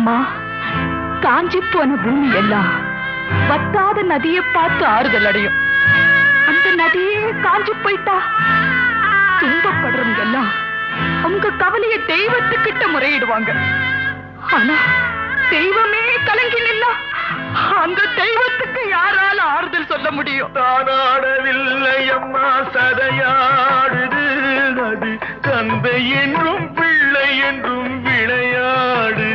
மாமா, காஞ்சி போன பூமி எல்லாம் வத்தாத நதியை பார்த்து ஆறுதல் அடையும். அந்த நதியே காஞ்சி போயிட்டா துன்பப்படுறவங்க எல்லாம் அவங்க கவலைய தெய்வத்துக்கிட்ட முறையிடுவாங்க. ஆனா தெய்வமே கலங்கி நின்னா அந்த தெய்வத்துக்கு யாரால ஆறுதல் சொல்ல முடியும்? தானாடவில்லை அம்மா, சதையாடுது. அது தந்தை என்றும் பிள்ளை என்றும் விளையாடு.